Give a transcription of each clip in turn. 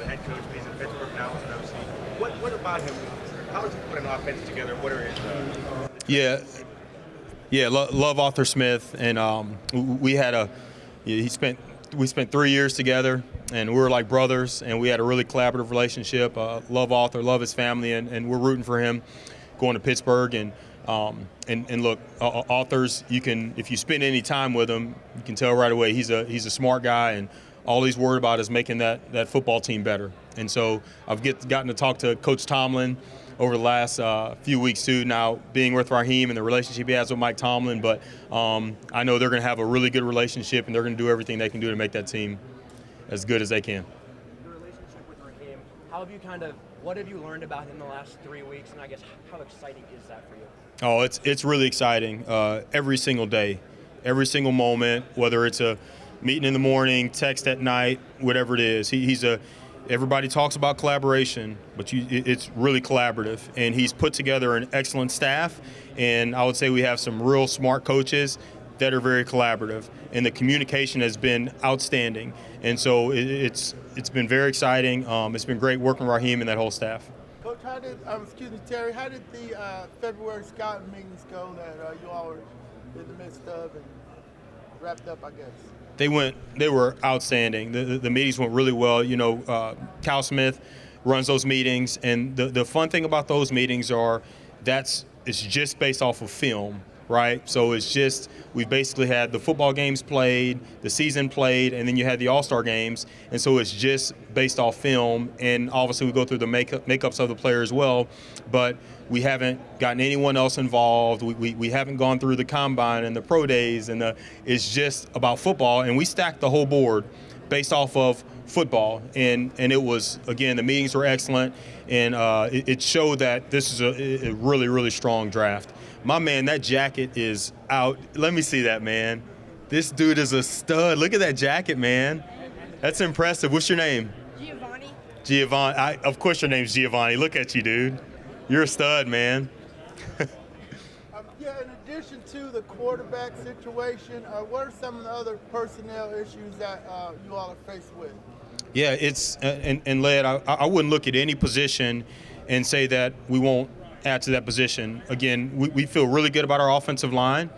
the head coach, but he's in Pittsburgh now as an OC. What about him? How does he put an offense together? What are his? Love Arthur Smith, and we spent 3 years together, and we were like brothers, and we had a really collaborative relationship. Love Arthur, love his family, and we're rooting for him going to Pittsburgh. And look, Arthur's, if you spend any time with him, you can tell right away he's a smart guy, and all he's worried about is making that football team better. And so I've gotten to talk to Coach Tomlin over the last few weeks too, now being with Raheem and the relationship he has with Mike Tomlin. But I know they're going to have a really good relationship, and they're going to do everything they can do to make that team as good as they can. The relationship with Raheem, what have you learned about him in the last 3 weeks, and I guess how exciting is that for you? Oh, it's really exciting. Every single day, every single moment, whether it's a meeting in the morning, text at night, whatever it is. Everybody talks about collaboration, but it's really collaborative. And he's put together an excellent staff, and I would say we have some real smart coaches that are very collaborative. And the communication has been outstanding. And so it's been very exciting. It's been great working with Raheem and that whole staff. Coach, Terry, how did the February scouting meetings go that you all were in the midst of and wrapped up, I guess? They were outstanding. The meetings went really well. Cal Smith runs those meetings, and the fun thing about those meetings it's just based off of film, right? So we basically had the football games played, the season played, and then you had the All-Star games, and so it's just based off film, and obviously we go through the makeups of the player as well, but we haven't gotten anyone else involved. We haven't gone through the combine and the pro days, and it's just about football, and we stacked the whole board based off of football, and it was, again, the meetings were excellent, and it showed that this is a really, really strong draft. My man, that jacket is out. Let me see that, man. This dude is a stud. Look at that jacket, man. That's impressive. What's your name? Giovanni. Of course your name's Giovanni. Look at you, dude. You're a stud, man. In addition to the quarterback situation, what are some of the other personnel issues that you all are faced with? Yeah, it's and Led, I wouldn't look at any position and say that we won't add to that position. Again, we feel really good about our offensive line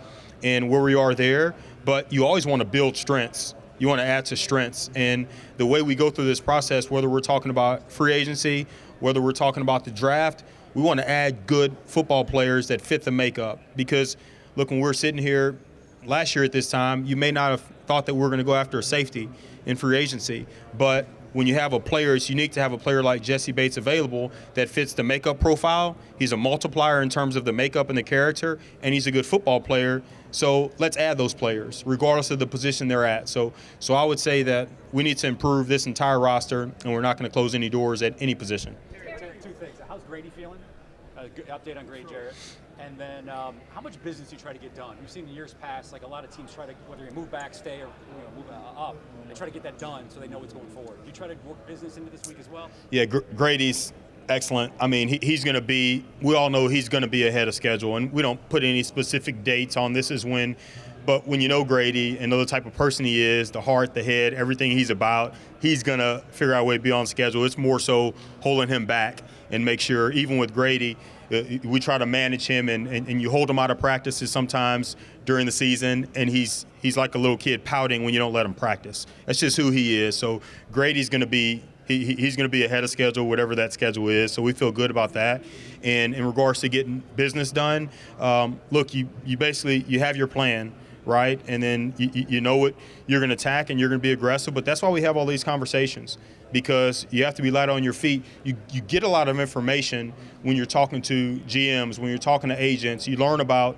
and where we are there, but you always want to build strengths. You want to add to strengths. And the way we go through this process, whether we're talking about free agency, whether we're talking about the draft, we want to add good football players that fit the makeup. Because, look, when we're sitting here last year at this time, you may not have thought that we're going to go after a safety in free agency. But when you have a player, it's unique to have a player like Jesse Bates available that fits the makeup profile. He's a multiplier in terms of the makeup and the character, and he's a good football player. So let's add those players, regardless of the position they're at. So I would say that we need to improve this entire roster, and we're not going to close any doors at any position. Two things. How's Grady feeling? Good update on Grady Jarrett. And then how much business do you try to get done? We've seen in years past, like a lot of teams try to, whether you move back, stay, or move up, they try to get that done so they know what's going forward. Do you try to work business into this week as well? Yeah, Grady's excellent. I mean, he's going to be, we all know he's going to be ahead of schedule, and we don't put any specific dates on this is when, but when you know Grady and know the type of person he is, the heart, the head, everything he's about, he's going to figure out a way to be on schedule. It's more so holding him back and make sure, even with Grady, we try to manage him, and you hold him out of practices sometimes during the season, and he's like a little kid pouting when you don't let him practice. That's just who he is. So Grady's going to be he's going to be ahead of schedule, whatever that schedule is. So we feel good about that. And in regards to getting business done, look, you basically you have your plan, right? And then you know what you're going to attack, and you're going to be aggressive. But that's why we have all these conversations, because you have to be light on your feet. You get a lot of information when you're talking to GMs, when you're talking to agents. You learn about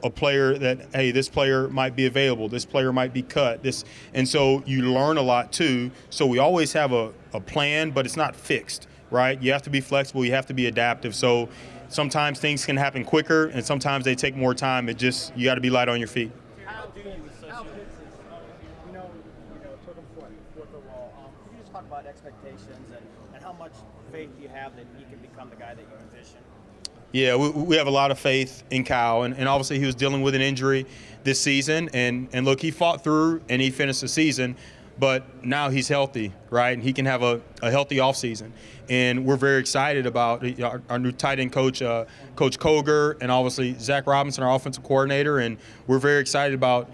a player that, hey, this player might be available, this player might be cut, and so you learn a lot too. So we always have a plan, but it's not fixed, right? You have to be flexible, you have to be adaptive. So sometimes things can happen quicker, and sometimes they take more time. You got to be light on your feet. How do you associate? Took him fourth overall. Can you just talk about expectations and how much faith you have that he can become the guy that you envision? Yeah, we have a lot of faith in Kyle, and obviously he was dealing with an injury this season, and look, he fought through and he finished the season, but now he's healthy, right? And he can have a healthy offseason. And we're very excited about our new tight end coach, Coach Koger, and obviously Zach Robinson, our offensive coordinator. And we're very excited about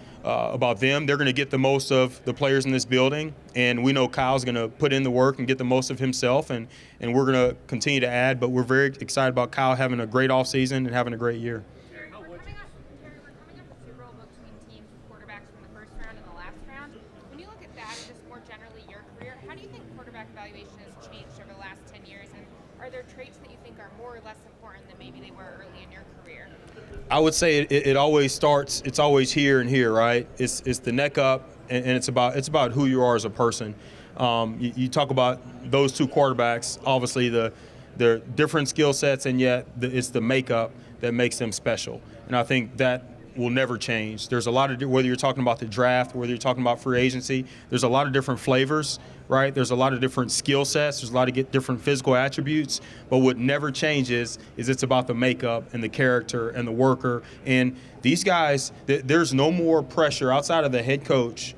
them. They're going to get the most of the players in this building. And we know Kyle's going to put in the work and get the most of himself. And we're going to continue to add. But we're very excited about Kyle having a great offseason and having a great year. We're coming up to Super Bowl between teams with quarterbacks from the first round and the last round. When you look at that and just more generally your career, how do you think quarterback evaluation has changed over the last 10 years? And are there traits that you think are more or less important than maybe they were early in your career? I would say it always starts. It's always here and here, right? It's the neck up, and it's about who you are as a person. You talk about those two quarterbacks. Obviously, they're different skill sets, and yet it's the makeup that makes them special. And I think that will never change. There's a lot of, whether you're talking about the draft, whether you're talking about free agency, there's a lot of different flavors, right? There's a lot of different skill sets. There's a lot of different physical attributes. But what never changes is it's about the makeup and the character and the worker. And these guys, there's no more pressure outside of the head coach.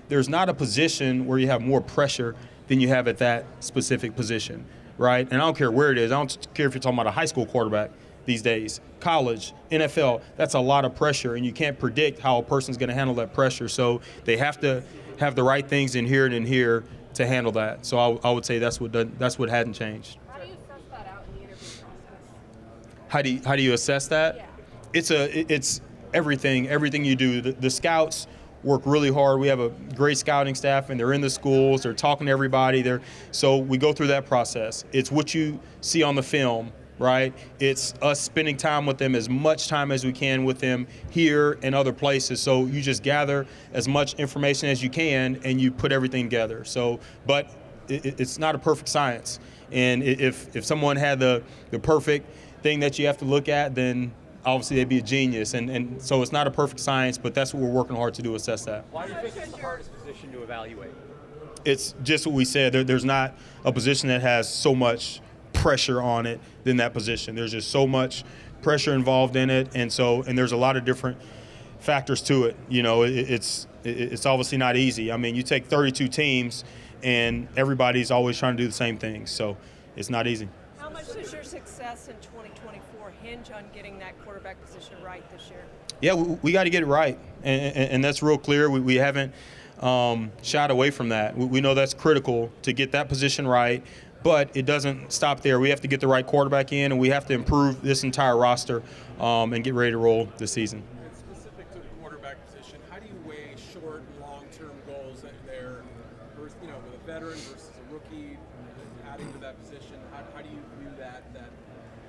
There's not a position where you have more pressure than you have at that specific position, right? And I don't care where it is. I don't care if you're talking about a high school quarterback these days, college, NFL, that's a lot of pressure, and you can't predict how a person's going to handle that pressure. So they have to have the right things in here and in here to handle that. So I would say that's what hadn't changed. How do you suss that out in the interview process? How do you assess that? Yeah. It's everything you do. The scouts work really hard. We have a great scouting staff, and they're in the schools. They're talking to everybody. So we go through that process. It's what you see on the film, right? It's us spending time with them, as much time as we can with them here and other places. So you just gather as much information as you can, and you put everything together. So, but it's not a perfect science. And if someone had the perfect thing that you have to look at, then obviously they'd be a genius. And so it's not a perfect science, but that's what we're working hard to do, assess that. Why do you think it's the hardest position to evaluate? It's just what we said. There's not a position that has so much pressure on it than that position. There's just so much pressure involved in it, and there's a lot of different factors to it. You know, it's obviously not easy. I mean, you take 32 teams, and everybody's always trying to do the same thing, so it's not easy. How much does your success in 2024 hinge on getting that quarterback position right this year? Yeah, we got to get it right, and that's real clear. We haven't shied away from that. We know that's critical to get that position right. But it doesn't stop there. We have to get the right quarterback in, and we have to improve this entire roster and get ready to roll this season. Specific to the quarterback position, how do you weigh short and long-term goals there, versus, with a veteran versus a rookie, adding to that position? How do you view that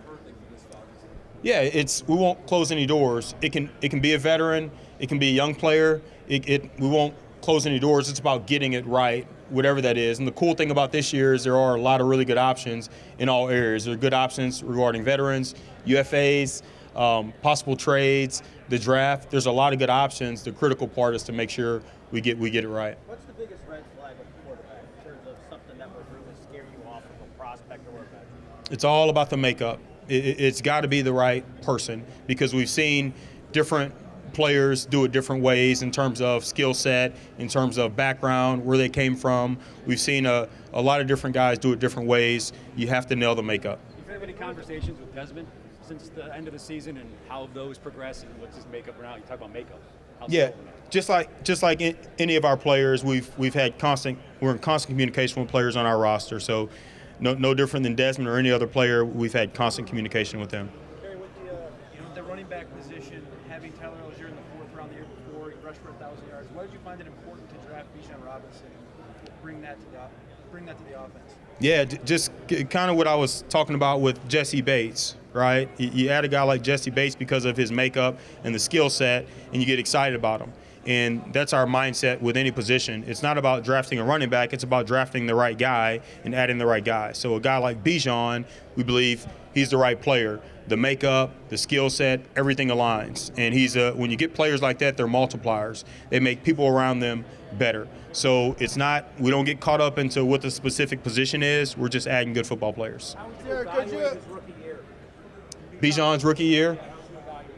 currently for this Falcons? Yeah, we won't close any doors. It can be a veteran, it can be a young player. We won't close any doors. It's about getting it right, whatever that is. And the cool thing about this year is there are a lot of really good options in all areas. There are good options regarding veterans, UFAs, possible trades, the draft. There's a lot of good options. The critical part is to make sure we get it right. What's the biggest red flag of a quarterback in terms of something that would really scare you off of a prospect or a veteran? It's all about the makeup. It's got to be the right person, because we've seen different players do it different ways in terms of skill set, in terms of background, where they came from. We've seen a lot of different guys do it different ways. You have to nail the makeup. Have you had any conversations with Desmond since the end of the season, and how those progress, and what's his makeup now? You talk about makeup. Yeah, just like any of our players, we're in constant communication with players on our roster. So no different than Desmond or any other player. We've had constant communication with them. Terry, with the running back position, having Tyler Algier in the fourth round the year before, he rushed for 1,000 yards. Why did you find it important to draft Bijan Robinson and bring that to the offense? Yeah, just kind of what I was talking about with Jesse Bates, right? You add a guy like Jesse Bates because of his makeup and the skill set, and you get excited about him. And that's our mindset with any position. It's not about drafting a running back. It's about drafting the right guy and adding the right guy. So a guy like Bijan, we believe he's the right player. The makeup, the skill set, everything aligns. And when you get players like that, they're multipliers. They make people around them better. So we don't get caught up into what the specific position is. We're just adding good football players. How would you evaluate his rookie year? Bijan's rookie year?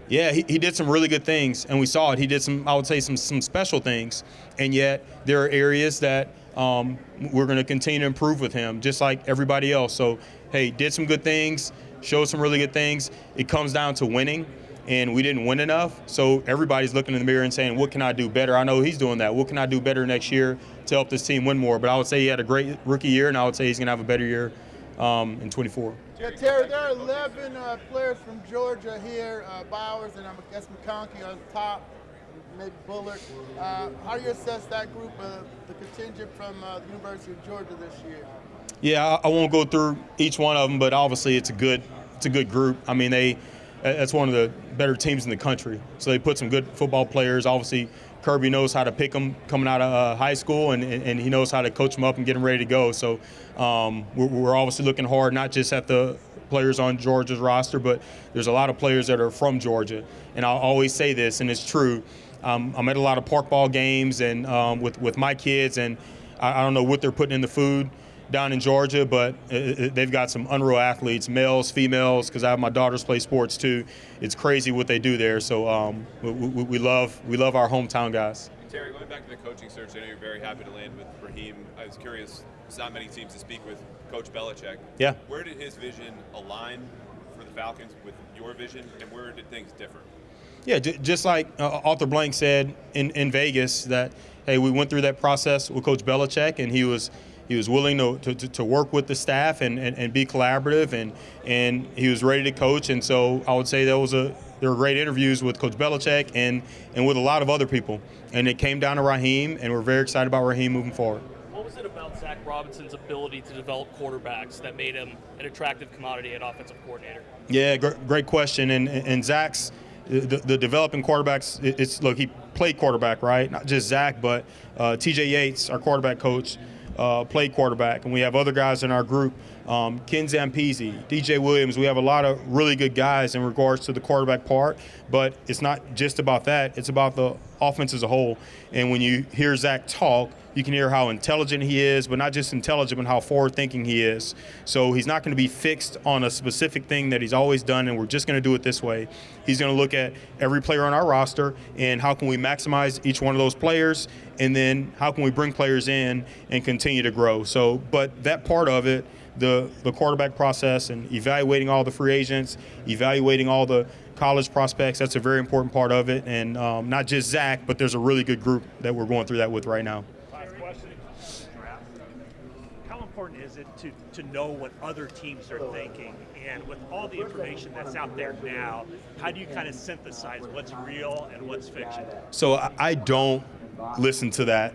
Yeah, he did some really good things, and we saw it. He did some, I would say, some special things, and yet there are areas that we're going to continue to improve with him, just like everybody else. So, hey, did some good things, showed some really good things. It comes down to winning, and we didn't win enough. So everybody's looking in the mirror and saying, what can I do better? I know he's doing that. What can I do better next year to help this team win more? But I would say he had a great rookie year, and I would say he's going to have a better year in 24. Yeah, Terry, there are 11 players from Georgia here, Bowers and I guess McConkey on top, maybe Bullard. How do you assess that group, the contingent from the University of Georgia this year? Yeah, I won't go through each one of them, but obviously it's a good group. I mean, that's one of the better teams in the country. So they put some good football players. Obviously, Kirby knows how to pick them coming out of high school, and he knows how to coach them up and get them ready to go. So we're obviously looking hard, not just at the players on Georgia's roster, but there's a lot of players that are from Georgia. And I'll always say this, and it's true. I'm at a lot of park ball games and with my kids, and I don't know what they're putting in the food down in Georgia, but they've got some unreal athletes, males, females, because I have my daughters play sports too. It's crazy what they do there. So we love our hometown guys. Terry, going back to the coaching search, I know you're very happy to land with Raheem. I was curious, there's not many teams to speak with Coach Belichick. Yeah. Where did his vision align for the Falcons with your vision, and where did things differ? Yeah, just like Arthur Blank said in Vegas, that, hey, we went through that process with Coach Belichick, and he was willing to work with the staff and be collaborative, and he was ready to coach. And so I would say there were great interviews with Coach Belichick and with a lot of other people. And it came down to Raheem, and we're very excited about Raheem moving forward. What was it about Zach Robinson's ability to develop quarterbacks that made him an attractive commodity at offensive coordinator? Yeah, great question. And Zach's the developing quarterbacks. Look, he played quarterback, right? Not just Zach, but T.J. Yates, our quarterback coach, played quarterback, and we have other guys in our group, Ken Zampese, DJ Williams. We have a lot of really good guys in regards to the quarterback part, but it's not just about that. It's about the offense as a whole. And when you hear Zach talk, you can hear how intelligent he is, but not just intelligent, but how forward-thinking he is. So he's not going to be fixed on a specific thing that he's always done, and we're just going to do it this way. He's going to look at every player on our roster and how can we maximize each one of those players, and then how can we bring players in and continue to grow. So, but that part of it, the quarterback process and evaluating all the free agents, evaluating all the college prospects, that's a very important part of it. And not just Zach, but there's a really good group that we're going through that with right now. How important is it to know what other teams are thinking? And with all the information that's out there now, how do you kind of synthesize what's real and what's fiction? So I don't listen to that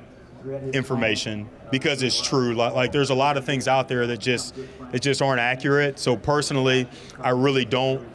information because it's true. Like there's a lot of things out there that just aren't accurate. So personally, I really don't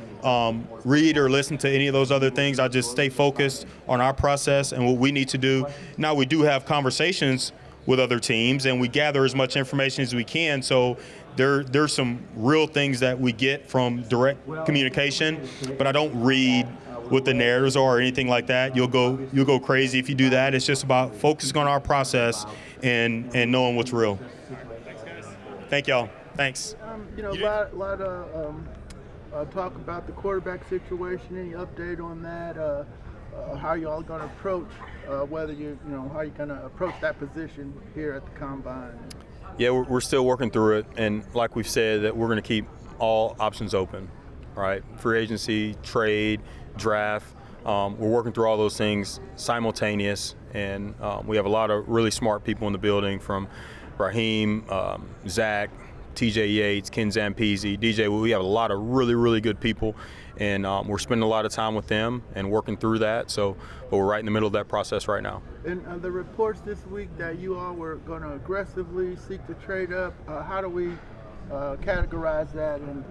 read or listen to any of those other things. I just stay focused on our process and what we need to do. Now, we do have conversations with other teams, and we gather as much information as we can. So there's some real things that we get from direct communication, but I don't read what the narratives are or anything like that. You'll go crazy if you do that. It's just about focusing on our process and knowing what's real. Thanks, guys. Thank y'all. Thanks. A lot of talk about the quarterback situation. Any update on that? How y'all going to approach how you going to approach that position here at the Combine? Yeah, we're still working through it, and like we've said, that we're going to keep all options open, right? Free agency, trade, draft. We're working through all those things simultaneous, and we have a lot of really smart people in the building, from Raheem, Zach, T.J. Yates, Ken Zampese, DJ. We have a lot of really, really good people, and we're spending a lot of time with them and working through that. But we're right in the middle of that process right now. And the reports this week that you all were going to aggressively seek to trade up, how do we categorize that in,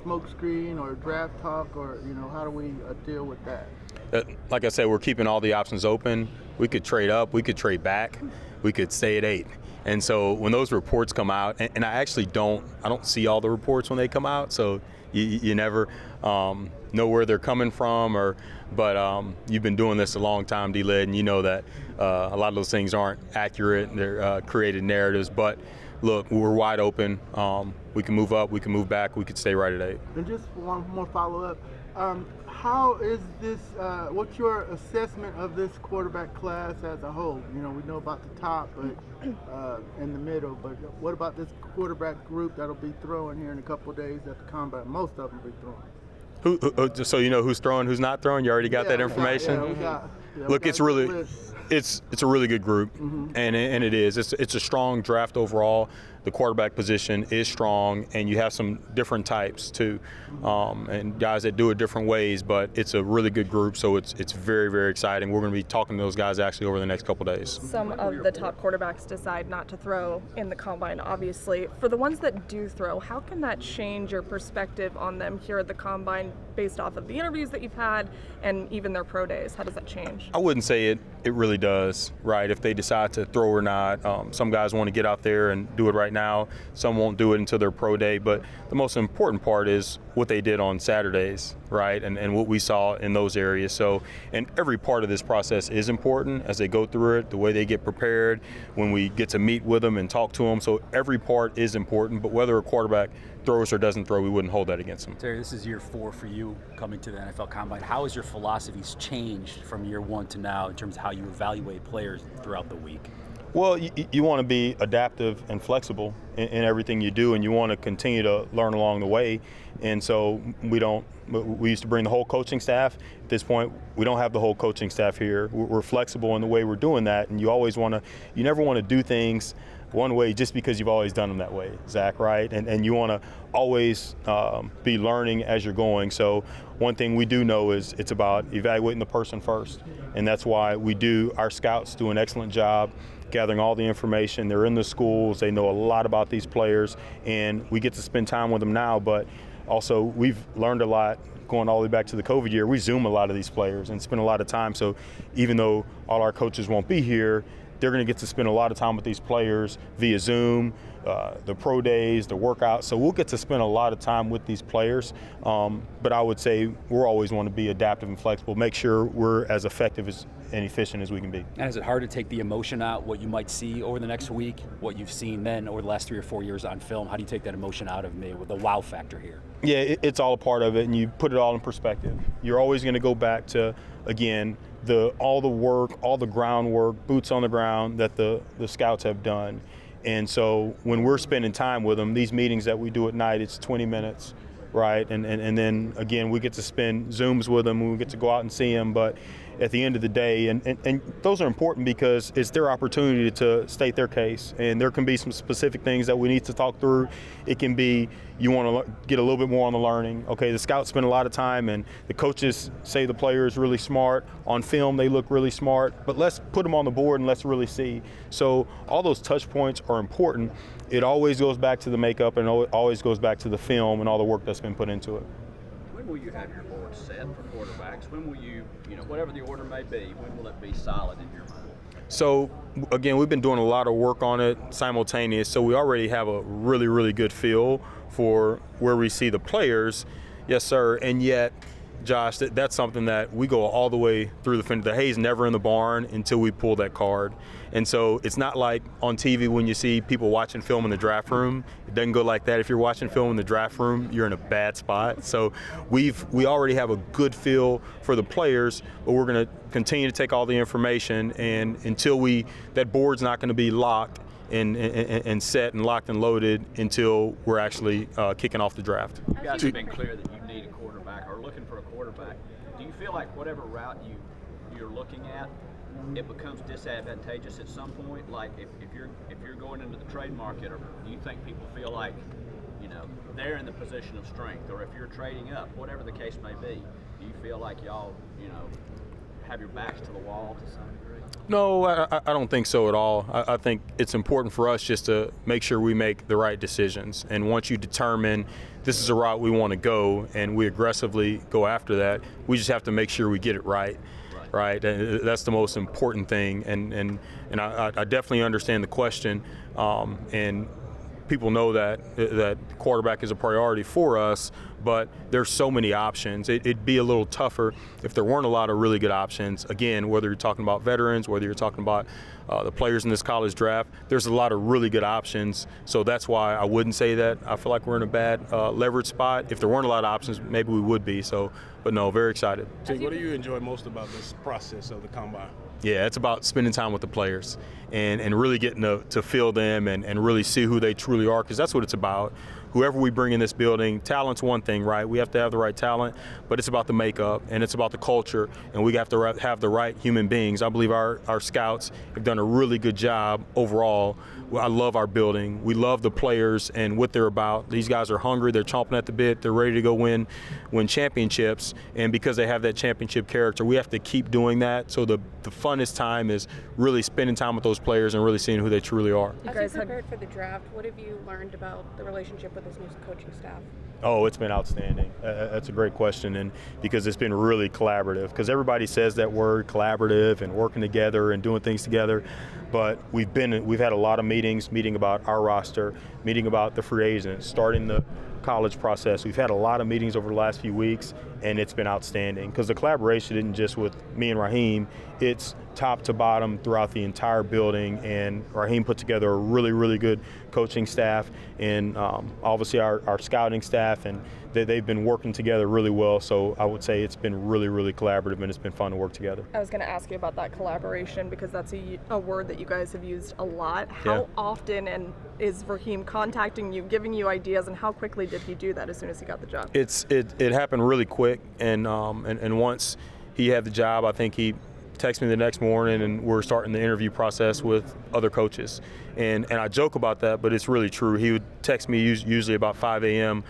smoke screen or draft talk, or, how do we deal with that? Like I said, we're keeping all the options open. We could trade up, we could trade back, we could stay at 8. And so when those reports come out, and I actually don't see all the reports when they come out, so you never know where they're coming from, but you've been doing this a long time, D-Led, and you know that a lot of those things aren't accurate. They're created narratives, but look, we're wide open. We can move up, we can move back, we could stay right at 8. And just one more follow-up. How is this, what's your assessment of this quarterback class as a whole? You know, we know about the top, but in the middle, but what about this quarterback group that'll be throwing here in a couple of days at the combine? Most of them will be throwing. So you know who's throwing, who's not throwing? You already got that information? Look, it's really, it's a really good group, and it is. It's a strong draft overall. The quarterback position is strong, and you have some different types too, and guys that do it different ways. But it's a really good group, so it's very, very exciting. We're going to be talking to those guys actually over the next couple of days. Some of the top quarterbacks decide not to throw in the combine, obviously. For the ones that do throw, how can that change your perspective on them here at the combine based off of the interviews that you've had and even their pro days? How does that change? I wouldn't say it really does, right? If they decide to throw or not. Some guys want to get out there and do it right now. Some won't do it until their pro day. But the most important part is what they did on Saturdays, right? And what we saw in those areas. So, and every part of this process is important as they go through it, the way they get prepared, when we get to meet with them and talk to them. So every part is important, but whether a quarterback throws or doesn't throw, we wouldn't hold that against them. Terry, this is year 4 for you coming to the NFL Combine. How has your philosophies changed from year 1 to now in terms of how you evaluate players throughout the week? Well, you want to be adaptive and flexible in everything you do, and you want to continue to learn along the way. And so we used to bring the whole coaching staff. At this point, we don't have the whole coaching staff here. We're flexible in the way we're doing that, and you never want to do things one way just because you've always done them that way, Zach, right? And you want to always be learning as you're going. So one thing we do know is it's about evaluating the person first, and that's why our scouts do an excellent job gathering all the information. They're in the schools, they know a lot about these players, and we get to spend time with them now, but also we've learned a lot going all the way back to the COVID year. We Zoom a lot of these players and spend a lot of time, so even though all our coaches won't be here, they're going to get to spend a lot of time with these players via Zoom, the pro days, the workouts. So we'll get to spend a lot of time with these players. But I would say we'll always want to be adaptive and flexible, make sure we're as effective and efficient as we can be. And is it hard to take the emotion out, what you might see over the next week, what you've seen then over the last 3 or 4 years on film? How do you take that emotion out of me with the wow factor here? Yeah, it's all a part of it, and you put it all in perspective. You're always going to go back to, again, all the work, all the groundwork, boots on the ground that the scouts have done. And so when we're spending time with them, these meetings that we do at night, it's 20 minutes, right? And then, again, we get to spend Zooms with them, and we get to go out and see them. But at the end of the day, and those are important because it's their opportunity to state their case. And there can be some specific things that we need to talk through. It can be you want to get a little bit more on the learning. Okay, the scouts spend a lot of time, and the coaches say the player is really smart. On film, they look really smart. But let's put them on the board and let's really see. So all those touch points are important. It always goes back to the makeup, and it always goes back to the film and all the work that's been put into it. When will you have your board set for quarterbacks? When will you whatever the order may be, when will it be solid in your mind? So, again, we've been doing a lot of work on it simultaneous, so we already have a really, really good feel for where we see the players. Yes, sir. And yet, Josh, that's something that we go all the way through the finish. The hay's never in the barn until we pull that card. And so it's not like on TV when you see people watching film in the draft room. It doesn't go like that. If you're watching film in the draft room, you're in a bad spot. So we already have a good feel for the players, but we're going to continue to take all the information, and until that board's not going to be locked and set and locked and loaded until we're actually kicking off the draft. You guys have been clear that you need a quarterback or looking for a quarterback. Do you feel like whatever route you're looking at, it becomes disadvantageous at some point? Like if you're going into the trade market, or do you think people feel like they're in the position of strength, or if you're trading up, whatever the case may be, do you feel like y'all have your backs to the wall to some degree? No, I don't think so at all. I think it's important for us just to make sure we make the right decisions. And once you determine this is a route we want to go and we aggressively go after that, we just have to make sure we get it right. Right? And that's the most important thing. And I definitely understand the question. And people know that quarterback is a priority for us, but there's so many options. It'd be a little tougher if there weren't a lot of really good options. Again, whether you're talking about veterans, whether you're talking about the players in this college draft, there's a lot of really good options. So that's why I wouldn't say that I feel like we're in a bad leverage spot. If there weren't a lot of options, maybe we would be. So, but no, very excited. What do you enjoy most about this process of the combine? Yeah, it's about spending time with the players and really getting to feel them and really see who they truly are, because that's what it's about. Whoever we bring in this building, talent's one thing, right? We have to have the right talent, but it's about the makeup and it's about the culture, and we have to have the right human beings. I believe our scouts have done a really good job overall. I love our building. We love the players and what they're about. These guys are hungry. They're chomping at the bit. They're ready to go win championships, and because they have that championship character, we have to keep doing that. So the funnest time is really spending time with those players and really seeing who they truly are. You As guys you prepared for the draft, what have you learned about the relationship with this new coaching staff? Oh, it's been outstanding. That's a great question, and because it's been really collaborative. Because everybody says that word, collaborative, and working together and doing things together, but we've had a lot of meeting about our roster, meeting about the free agents, starting the college process. We've had a lot of meetings over the last few weeks, and it's been outstanding because the collaboration isn't just with me and Raheem, it's top to bottom throughout the entire building, and Raheem put together a really, really good coaching staff, and obviously our scouting staff, and they've been working together really well. So I would say it's been really, really collaborative, and it's been fun to work together. I was going to ask you about that collaboration because that's a word that you guys have used a lot. How often is Raheem contacting you, giving you ideas, and how quickly did he do that as soon as he got the job? It happened really quick, and once he had the job, I think he texted me the next morning, and we're starting the interview process with other coaches. And I joke about that, but it's really true. He would text me usually about 5 a.m.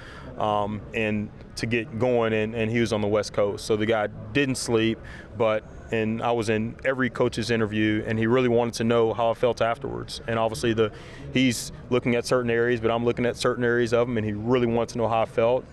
And to get going, and he was on the West Coast. So the guy didn't sleep, and I was in every coach's interview, and he really wanted to know how I felt afterwards. And obviously he's looking at certain areas, but I'm looking at certain areas of him, and he really wanted to know how I felt.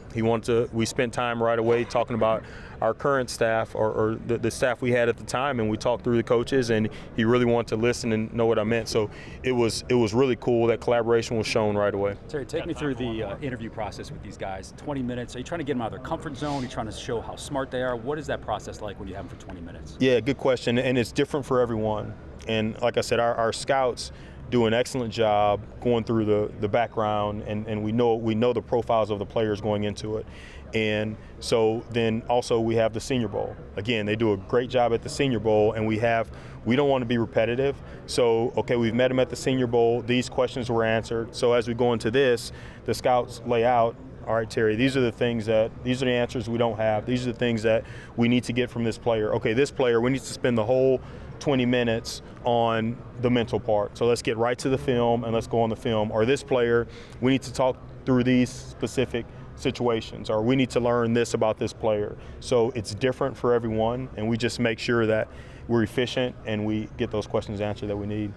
We spent time right away talking about our current staff or the staff we had at the time, and we talked through the coaches, and he really wanted to listen and know what I meant. So it was really cool. That collaboration was shown right away. Terry, take me through the interview process with these guys. 20 minutes. Are you trying to get them out of their comfort zone? Are you trying to show how smart they are? What is that process like when you have them for 20 minutes? Yeah, good question, and it's different for everyone. And like I said, our scouts do an excellent job going through the background, and we know the profiles of the players going into it. And so then also we have the Senior Bowl. Again, they do a great job at the Senior Bowl, and we don't want to be repetitive. So, okay, we've met them at the Senior Bowl. These questions were answered. So as we go into this, the scouts lay out, all right, Terry, these are the answers we don't have. These are the things that we need to get from this player. Okay, this player, we need to spend the whole 20 minutes on the mental part. So let's get right to the film, and let's go on the film. Or this player, we need to talk through these specific situations, or we need to learn this about this player. So it's different for everyone, and we just make sure that we're efficient and we get those questions answered that we need.